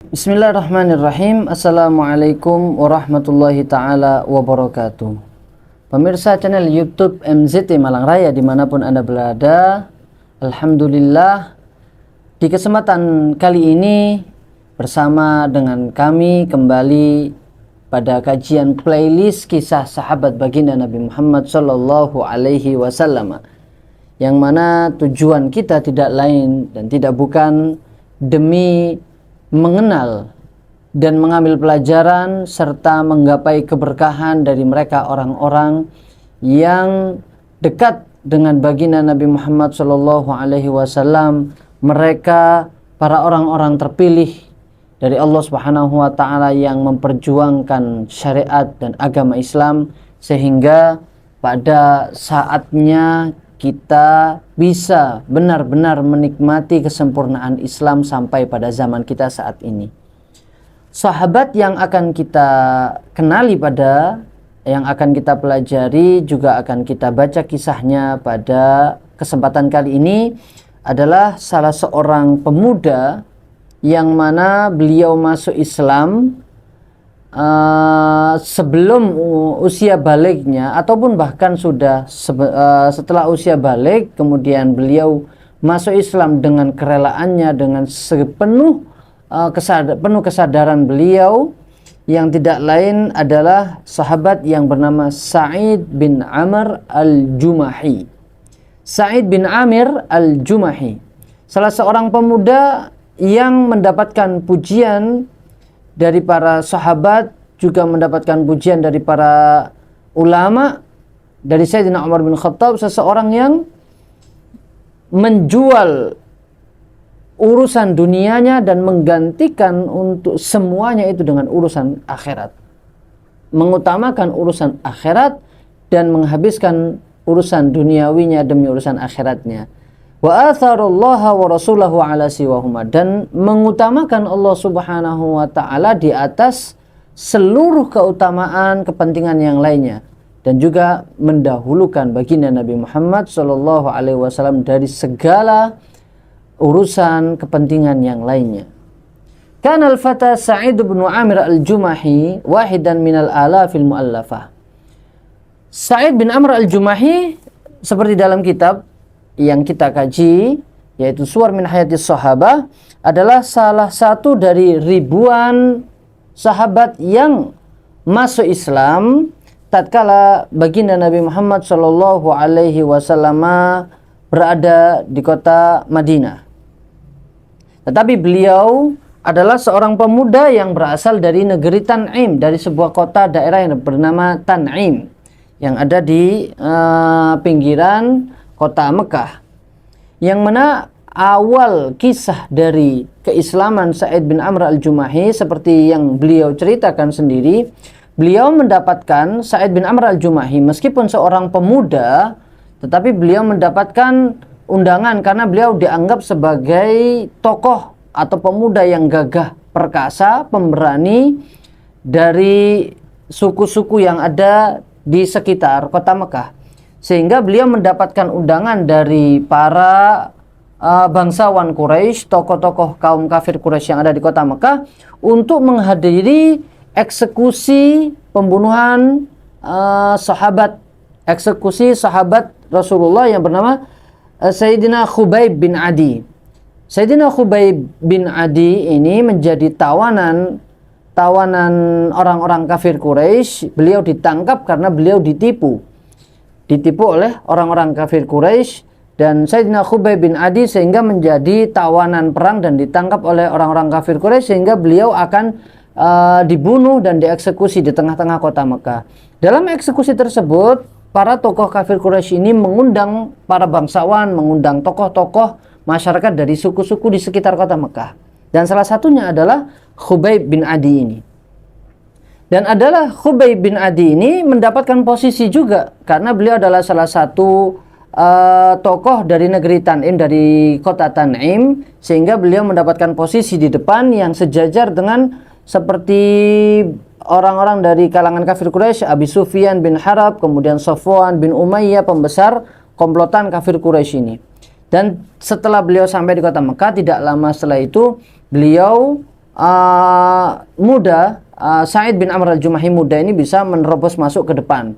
Bismillahirrahmanirrahim. Assalamualaikum warahmatullahi ta'ala wabarakatuh. Pemirsa channel YouTube MZT Malang Raya dimanapun Anda berada, Alhamdulillah di kesempatan kali ini bersama dengan kami kembali pada kajian playlist kisah sahabat baginda Nabi Muhammad Sallallahu Alaihi Wasallam, yang mana tujuan kita tidak lain dan tidak bukan demi mengenal dan mengambil pelajaran serta menggapai keberkahan dari mereka orang-orang yang dekat dengan baginda Nabi Muhammad Sallallahu Alaihi Wasallam, mereka para orang-orang terpilih dari Allah Subhanahu Wa Taala yang memperjuangkan syariat dan agama Islam, sehingga pada saatnya kita bisa benar-benar menikmati kesempurnaan Islam sampai pada zaman kita saat ini. Sahabat yang akan kita kenali yang akan kita pelajari, juga akan kita baca kisahnya pada kesempatan kali ini adalah salah seorang pemuda yang mana beliau masuk Islam sebelum usia baliknya, ataupun bahkan sudah setelah usia balik, kemudian beliau masuk Islam dengan kerelaannya, dengan sepenuh penuh kesadaran beliau, yang tidak lain adalah sahabat yang bernama Sa'id bin Amr al-Jumahi. Sa'id bin Amir al-Jumahi, salah seorang pemuda yang mendapatkan pujian dari para sahabat, juga mendapatkan pujian dari para ulama, dari Sayyidina Umar bin Khattab, seseorang yang menjual urusan dunianya dan menggantikan untuk semuanya itu dengan urusan akhirat, mengutamakan urusan akhirat dan menghabiskan urusan duniawinya demi urusan akhiratnya. Wa atharullaha wa rasulahu ala siwahuma, dan mengutamakan Allah Subhanahu wa Ta'ala di atas seluruh keutamaan kepentingan yang lainnya, dan juga mendahulukan baginda Nabi Muhammad sallallahu alaihi wasallam dari segala urusan kepentingan yang lainnya. Kana al-fata Sa'id bin Amir al-Jumahi wahidan minal alafil muallafah. Sa'id bin Amr al-Jumahi, seperti dalam kitab yang kita kaji, yaitu Suwar min Hayatis Sahabah, adalah salah satu dari ribuan sahabat yang masuk Islam tatkala baginda Nabi Muhammad Shallallahu Alaihi Wasallam berada di kota Madinah. Tetapi beliau adalah seorang pemuda yang berasal dari negeri Tan'im, dari sebuah kota daerah yang bernama Tan'im, yang ada di pinggiran kota Mekah, yang mana awal kisah dari keislaman Sa'id bin Amr al-Jumahi seperti yang beliau ceritakan sendiri. Beliau mendapatkan Sa'id bin Amr al-Jumahi, meskipun seorang pemuda, tetapi beliau mendapatkan undangan karena beliau dianggap sebagai tokoh atau pemuda yang gagah perkasa, pemberani dari suku-suku yang ada di sekitar kota Mekah, sehingga beliau mendapatkan undangan dari para bangsawan Quraisy, tokoh-tokoh kaum kafir Quraisy yang ada di kota Mekah, untuk menghadiri eksekusi pembunuhan eksekusi sahabat Rasulullah yang bernama Sayyidina Khubayb bin Adi. Sayyidina Khubayb bin Adi ini menjadi tawanan orang-orang kafir Quraisy. Beliau ditangkap karena beliau ditipu oleh orang-orang kafir Quraisy, dan Sayyidina Khubayb bin Adi sehingga menjadi tawanan perang dan ditangkap oleh orang-orang kafir Quraisy, sehingga beliau akan dibunuh dan dieksekusi di tengah-tengah kota Mekah. Dalam eksekusi tersebut, para tokoh kafir Quraisy ini mengundang para bangsawan, mengundang tokoh-tokoh masyarakat dari suku-suku di sekitar kota Mekah, dan salah satunya adalah Khubayb bin Adi ini. Dan adalah Khubayb bin Adi ini mendapatkan posisi juga karena beliau adalah salah satu tokoh dari negeri Tan'im, dari kota Tan'im, sehingga beliau mendapatkan posisi di depan yang sejajar dengan seperti orang-orang dari kalangan kafir Quraisy, Abi Sufyan bin Harb, kemudian Safwan bin Umayyah, pembesar komplotan kafir Quraisy ini. Dan setelah beliau sampai di kota Mekah, tidak lama setelah itu beliau muda, Sa'id bin Amr al-Jumahi muda ini bisa menerobos masuk ke depan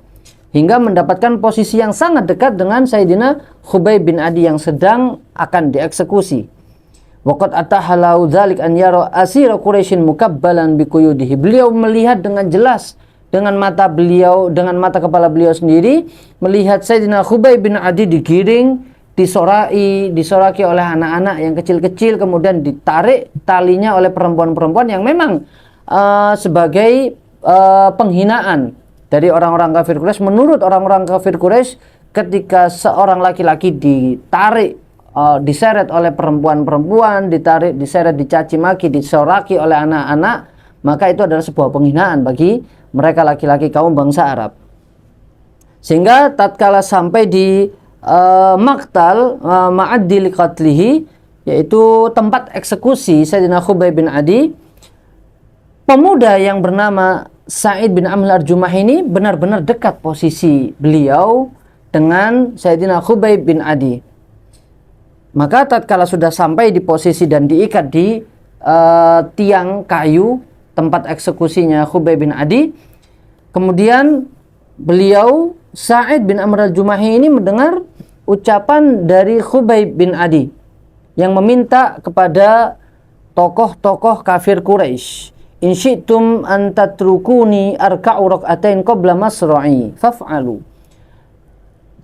hingga mendapatkan posisi yang sangat dekat dengan Sayyidina Khubayb bin Adi yang sedang akan dieksekusi. Waqad atahalau dzalik an yara asira Quraisyin mukabbalan biquyudihi. Beliau melihat dengan jelas dengan mata beliau, dengan mata kepala beliau sendiri, melihat Sayyidina Khubayb bin Adi digiring, disoraki oleh anak-anak yang kecil-kecil, kemudian ditarik talinya oleh perempuan-perempuan yang memang sebagai penghinaan dari orang-orang kafir Quraisy. Menurut orang-orang kafir Quraisy, ketika seorang laki-laki ditarik, diseret oleh perempuan-perempuan, diseret, dicaci maki, disoraki oleh anak-anak, maka itu adalah sebuah penghinaan bagi mereka laki-laki kaum bangsa Arab. Sehingga tatkala sampai di maktal ma'addi liqatlihi, yaitu tempat eksekusi Sayyidina Khubayb bin Adi, pemuda yang bernama Sa'id bin Amr al-Jumahi ini benar-benar dekat posisi beliau dengan Sayyidina Khubayb bin Adi. Maka tatkala sudah sampai di posisi dan diikat di tiang kayu tempat eksekusinya Khubayb bin Adi, kemudian beliau Sa'id bin Amr al-Jumahi ini mendengar ucapan dari Khubayb bin Adi yang meminta kepada tokoh-tokoh kafir Quraisy, in syi'tum an tatrukuni arka'u rak'atain qabla masra'i faf'alu.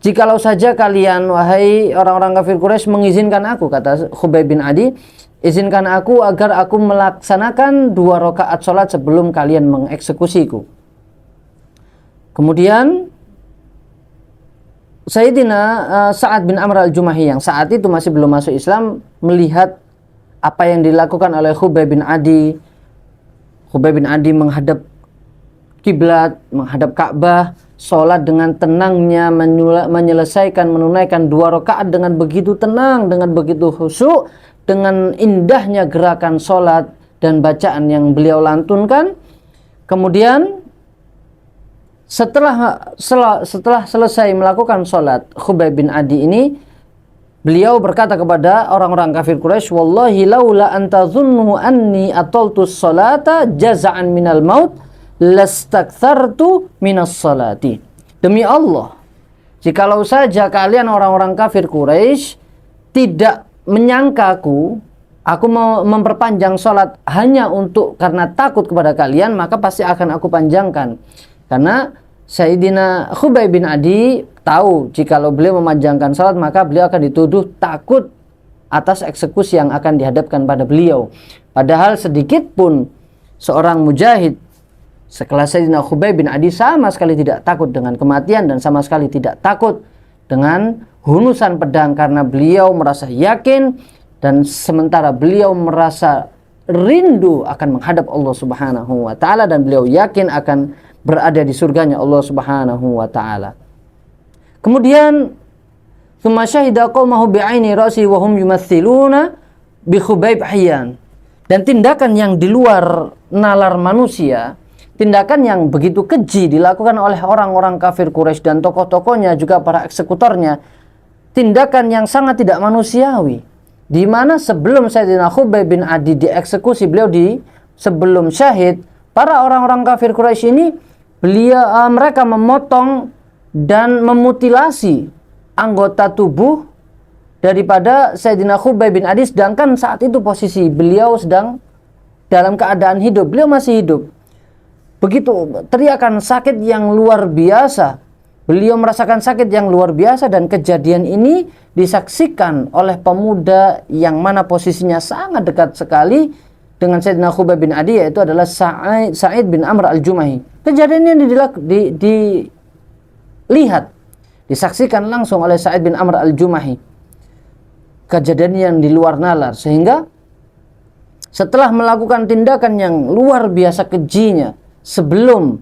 Jikalau saja kalian, wahai orang-orang kafir Quraisy, mengizinkan aku, kata Khubayb bin Adi, izinkan aku agar aku melaksanakan 2 rakaat salat sebelum kalian mengeksekusiku. Kemudian Sayyidina Sa'ad bin Amr al-Jumahi yang saat itu masih belum masuk Islam melihat apa yang dilakukan oleh Khubayb bin Adi. Khubayb bin Adi menghadap kiblat, menghadap Ka'bah, sholat dengan tenangnya, menyelesaikan, menunaikan 2 rakaat dengan begitu tenang, dengan begitu khusyuk, dengan indahnya gerakan sholat dan bacaan yang beliau lantunkan. Kemudian setelah selesai melakukan sholat, Khubayb bin Adi ini, beliau berkata kepada orang-orang kafir Quraisy, wallahi laula anta dhunnu anni ataltus sholata jaza'an minal maut lastakthartu minas sholati. Demi Allah, jikalau saja kalian orang-orang kafir Quraisy tidak menyangka aku mau memperpanjang sholat hanya karena takut kepada kalian, maka pasti akan aku panjangkan. Karena Sayyidina Khubayb bin Adi tahu jikalau beliau memanjangkan salat maka beliau akan dituduh takut atas eksekusi yang akan dihadapkan pada beliau. Padahal sedikit pun seorang mujahid sekelas Sayyidina Khubayb bin Adi sama sekali tidak takut dengan kematian dan sama sekali tidak takut dengan hunusan pedang, karena beliau merasa yakin dan sementara beliau merasa rindu akan menghadap Allah Subhanahu wa taala dan beliau yakin akan berada di surganya Allah Subhanahu wa taala. Kemudian tsumma syahida qaumahu bi'aini ra'si wa hum yumathiluna bi Khubayb hayyan. Dan tindakan yang di luar nalar manusia, tindakan yang begitu keji dilakukan oleh orang-orang kafir Quraisy dan tokoh-tokohnya juga para eksekutornya, tindakan yang sangat tidak manusiawi, di mana sebelum Sayyidina Khubayb bin Adi dieksekusi, beliau sebelum syahid, para orang-orang kafir Quraisy ini mereka memotong dan memutilasi anggota tubuh daripada Sayyidina Khubayb bin Adi, sedangkan saat itu posisi beliau sedang dalam keadaan hidup, beliau masih hidup. Begitu teriakan sakit yang luar biasa, beliau merasakan sakit yang luar biasa, dan kejadian ini disaksikan oleh pemuda yang mana posisinya sangat dekat sekali dengan Sayyidina Khubayb bin Adi, yaitu adalah Sa'id bin Amr al-Jumahi. Kejadian ini dilihat, disaksikan langsung oleh Sa'id bin Amr al-Jumahi. Kejadian yang di luar nalar, sehingga setelah melakukan tindakan yang luar biasa kejinya, sebelum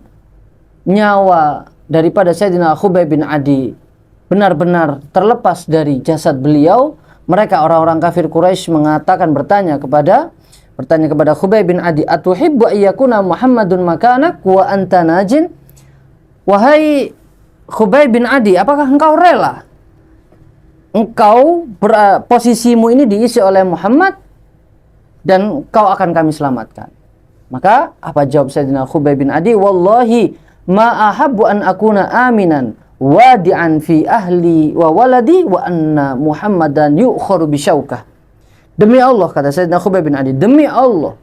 nyawa daripada Sayyidina Khubayb bin Adi benar-benar terlepas dari jasad beliau, mereka orang-orang kafir Quraisy bertanya kepada Khubayb bin Adi, atuhibbu ayyakuna Muhammadun makanak wa anta najin? Wahai Khubayb bin Adi, apakah engkau rela posisimu ini diisi oleh Muhammad dan kau akan kami selamatkan. Maka apa jawab Sayyidina Khubayb bin Adi? Wallahi ma ahabbu an akuna aminan wadi'an fi ahli wa waladi wa anna Muhammadan yu'kharu bi syaukah. Demi Allah, kata Sayyidina Khubayb bin Adi, demi Allah,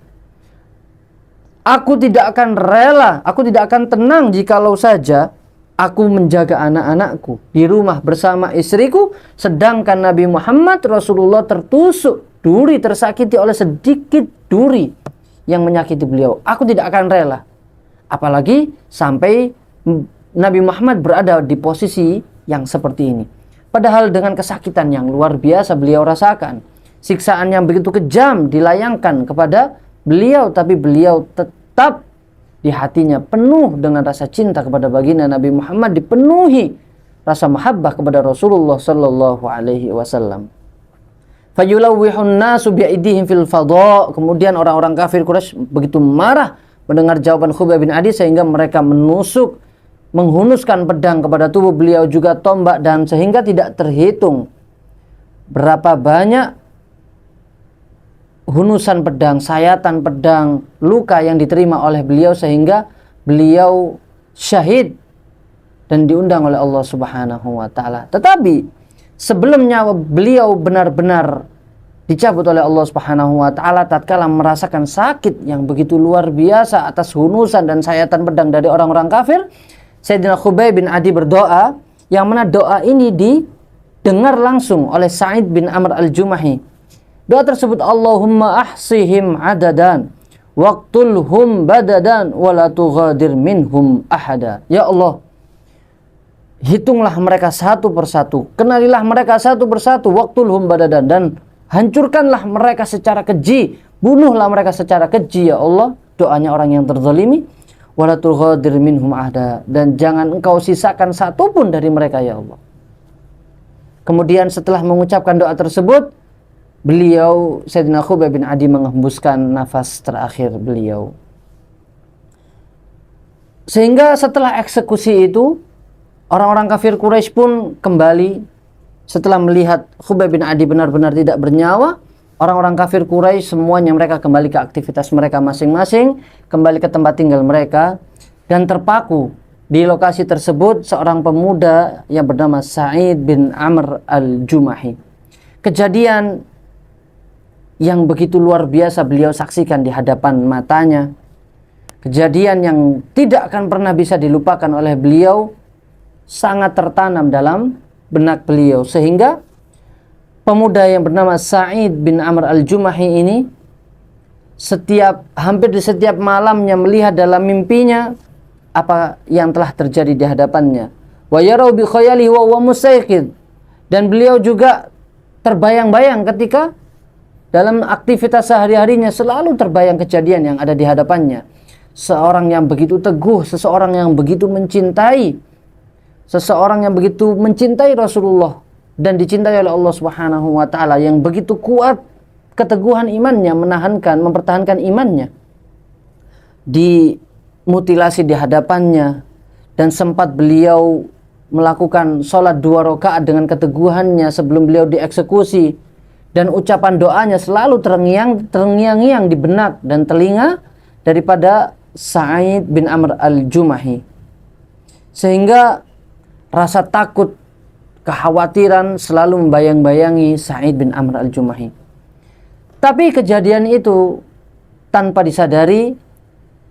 aku tidak akan rela, aku tidak akan tenang jikalau saja aku menjaga anak-anakku di rumah bersama istriku, sedangkan Nabi Muhammad Rasulullah tertusuk duri, tersakiti oleh sedikit duri yang menyakiti beliau. Aku tidak akan rela. Apalagi sampai Nabi Muhammad berada di posisi yang seperti ini. Padahal dengan kesakitan yang luar biasa beliau rasakan, siksaan yang begitu kejam dilayangkan kepada beliau, tapi beliau tetap di hatinya penuh dengan rasa cinta kepada baginda Nabi Muhammad, dipenuhi rasa mahabbah kepada Rasulullah sallallahu alaihi wasallam. Fayulawwihun nasu bi'aidihim fil fadha. Kemudian orang-orang kafir Quraisy begitu marah mendengar jawaban Khubayb bin Adi sehingga mereka menusuk, menghunuskan pedang kepada tubuh beliau, juga tombak, dan sehingga tidak terhitung berapa banyak hunusan pedang, sayatan pedang, luka yang diterima oleh beliau sehingga beliau syahid dan diundang oleh Allah Subhanahu wa taala. Tetapi sebelumnya beliau benar-benar dicabut oleh Allah Subhanahu wa taala tatkala merasakan sakit yang begitu luar biasa atas hunusan dan sayatan pedang dari orang-orang kafir. Sayyidina Khubayb bin Adi berdoa, yang mana doa ini didengar langsung oleh Sa'id bin Amr al-Jumahi. Doa tersebut, Allahumma ahsihim adadan waqtulhum badadan wala tughadir minhum ahada. Ya Allah, hitunglah mereka satu persatu, kenalilah mereka satu persatu, waqtulhum badadan, dan hancurkanlah mereka secara keji, bunuhlah mereka secara keji ya Allah. Doanya orang yang terzalimi. Wala tughadir minhum ahada, dan jangan engkau sisakan satupun dari mereka ya Allah. Kemudian setelah mengucapkan doa tersebut, beliau Sayyidina Khubayb bin Adi menghembuskan nafas terakhir beliau. Sehingga setelah eksekusi itu, orang-orang kafir Quraisy pun kembali setelah melihat Khubayb bin Adi benar-benar tidak bernyawa. Orang-orang kafir Quraisy semuanya mereka kembali ke aktivitas mereka masing-masing, kembali ke tempat tinggal mereka, dan terpaku di lokasi tersebut seorang pemuda yang bernama Sa'id bin Amr al-Jumahi. Kejadian yang begitu luar biasa beliau saksikan di hadapan matanya. Kejadian yang tidak akan pernah bisa dilupakan oleh beliau, sangat tertanam dalam benak beliau, sehingga pemuda yang bernama Sa'id bin Amr al-Jumahi ini hampir di setiap malamnya melihat dalam mimpinya apa yang telah terjadi di hadapannya. Wa yarau bi khayalihi wa huwa mustayqid, dan beliau juga terbayang-bayang ketika dalam aktivitas sehari-harinya selalu terbayang kejadian yang ada di hadapannya. Seorang yang begitu teguh, seseorang yang begitu mencintai, seseorang yang begitu mencintai Rasulullah dan dicintai oleh Allah Subhanahu wa taala, yang begitu kuat keteguhan imannya, mempertahankan imannya, dimutilasi di hadapannya, dan sempat beliau melakukan sholat 2 rakaat dengan keteguhannya sebelum beliau dieksekusi, dan ucapan doanya selalu terngiang-ngiang di benak dan telinga daripada Sa'id bin Amr al-Jumahi, sehingga rasa takut, kekhawatiran selalu membayang-bayangi Sa'id bin Amr al-Jumahi. Tapi kejadian itu tanpa disadari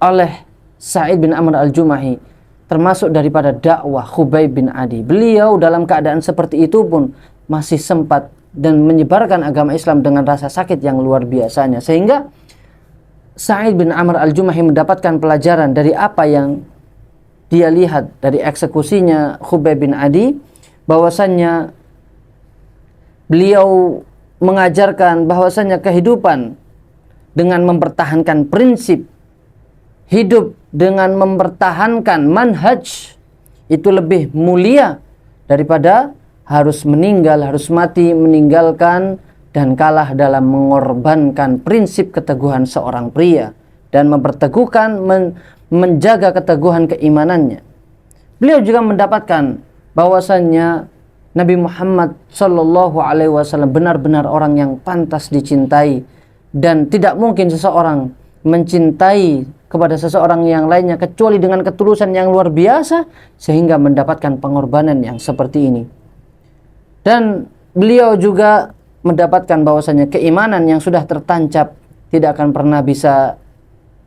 oleh Sa'id bin Amr al-Jumahi, termasuk daripada dakwah Khubayb bin Adi. Beliau dalam keadaan seperti itu pun masih sempat dan menyebarkan agama Islam dengan rasa sakit yang luar biasanya, sehingga Sa'id bin Amr al-Jumahi mendapatkan pelajaran dari apa yang dia lihat dari eksekusinya Khubayb bin Adi, bahwasannya beliau mengajarkan bahwasannya kehidupan dengan mempertahankan prinsip hidup, dengan mempertahankan manhaj, itu lebih mulia daripada harus meninggal, harus mati, meninggalkan dan kalah dalam mengorbankan prinsip keteguhan seorang pria dan memperteguhkan, menjaga keteguhan keimanannya. Beliau juga mendapatkan bahwasannya Nabi Muhammad Sallallahu Alaihi Wasallam benar-benar orang yang pantas dicintai dan tidak mungkin seseorang mencintai kepada seseorang yang lainnya kecuali dengan ketulusan yang luar biasa sehingga mendapatkan pengorbanan yang seperti ini. Dan beliau juga mendapatkan bahwasanya keimanan yang sudah tertancap tidak akan pernah bisa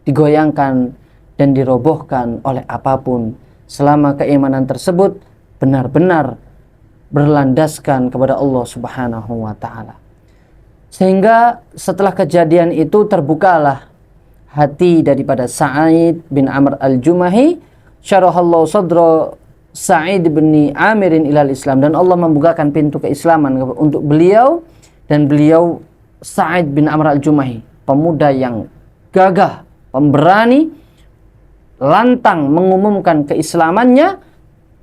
digoyangkan dan dirobohkan oleh apapun selama keimanan tersebut benar-benar berlandaskan kepada Allah Subhanahu wa taala. Sehingga setelah kejadian itu terbukalah hati daripada Sa'id bin Amr al-Jumahi, syarahallahu sadra Sa'id bin Amirin ilal Islam, dan Allah membukakan pintu keislaman untuk beliau. Dan beliau Sa'id bin Amr al-Jumahi, pemuda yang gagah, pemberani, lantang mengumumkan keislamannya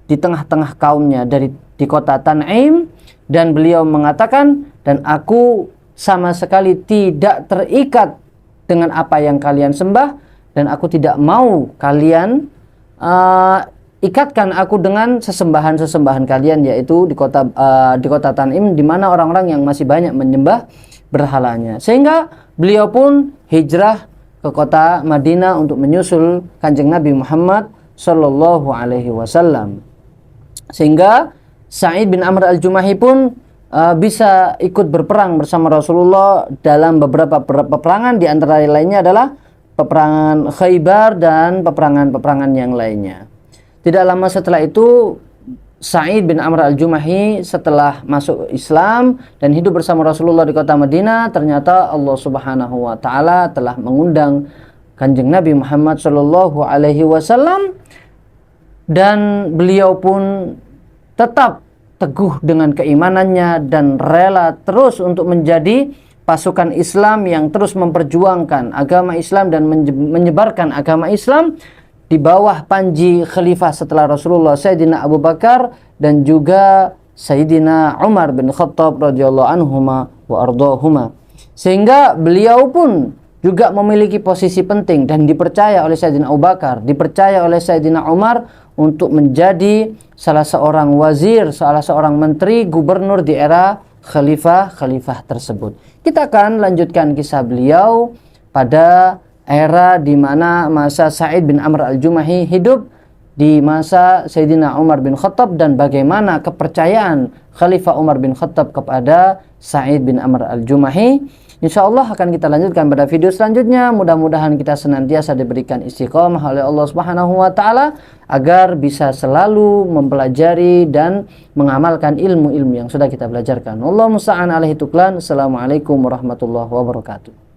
di tengah-tengah kaumnya di kota Tan'im, dan beliau mengatakan, dan aku sama sekali tidak terikat dengan apa yang kalian sembah, dan aku tidak mau kalian ikatkan aku dengan sesembahan-sesembahan kalian, yaitu di kota Tan'im, di mana orang-orang yang masih banyak menyembah berhalanya. Sehingga beliau pun hijrah ke kota Madinah untuk menyusul Kanjeng Nabi Muhammad sallallahu alaihi wasallam. Sehingga Sa'id bin Amr al-Jumahi pun bisa ikut berperang bersama Rasulullah dalam beberapa peperangan, di antara lainnya adalah peperangan Khaybar dan peperangan-peperangan yang lainnya. Tidak lama setelah itu, Sa'id bin Amr al-Jumahi setelah masuk Islam dan hidup bersama Rasulullah di kota Madinah, ternyata Allah Subhanahu wa taala telah mengundang Kanjeng Nabi Muhammad sallallahu alaihi wasallam, dan beliau pun tetap teguh dengan keimanannya dan rela terus untuk menjadi pasukan Islam yang terus memperjuangkan agama Islam dan menyebarkan agama Islam di bawah panji khalifah setelah Rasulullah, Sayyidina Abu Bakar dan juga Sayyidina Umar bin Khattab radhiyallahu anhuma wa ardahuma. Sehingga beliau pun juga memiliki posisi penting dan dipercaya oleh Sayyidina Abu Bakar, dipercaya oleh Sayyidina Umar untuk menjadi salah seorang wazir, salah seorang menteri, gubernur di era khalifah tersebut. Kita akan lanjutkan kisah beliau pada era di mana masa Sa'id bin Amr al-Jumahi hidup di masa Sayyidina Umar bin Khattab, dan bagaimana kepercayaan Khalifah Umar bin Khattab kepada Sa'id bin Amr al-Jumahi. InsyaAllah akan kita lanjutkan pada video selanjutnya. Mudah-mudahan kita senantiasa diberikan istiqomah oleh Allah Subhanahu wa taala agar bisa selalu mempelajari dan mengamalkan ilmu-ilmu yang sudah kita belajarkan. Wallahu musta'an alaihi tuklan. Assalamualaikum warahmatullahi wabarakatuh.